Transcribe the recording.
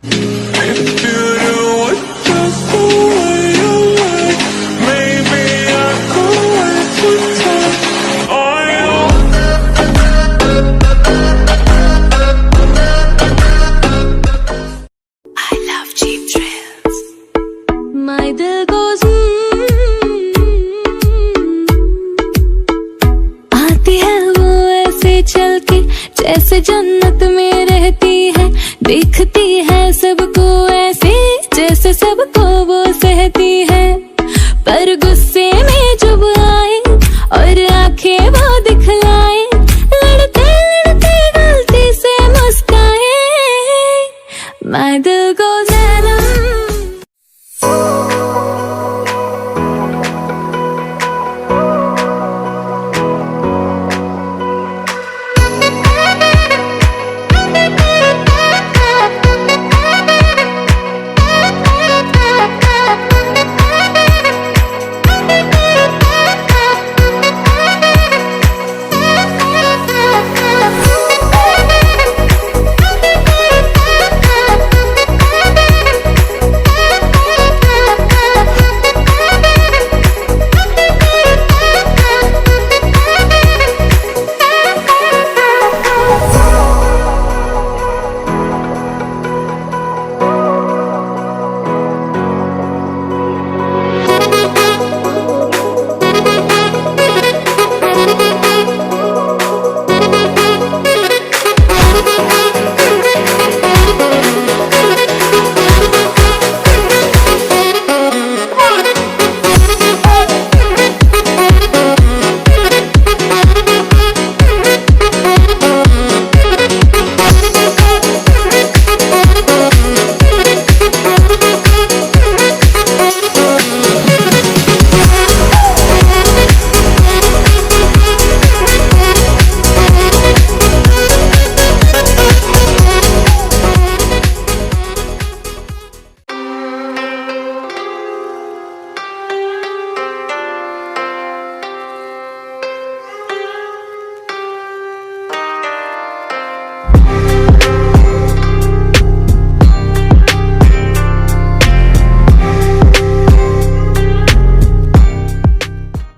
If you do it just the way you like, maybe I could wait to touch on you. I love cheap thrills. My दिल goes आती है वो ऐसे चल के जैसे जन्नत में रहती है, दिखती है सबको ऐसे जैसे सबको वो सहती है, पर गुस्से में जब आए और आंखें वो दिखलाए, लड़ते लड़ते गलती से मुस्काए, my दिल goes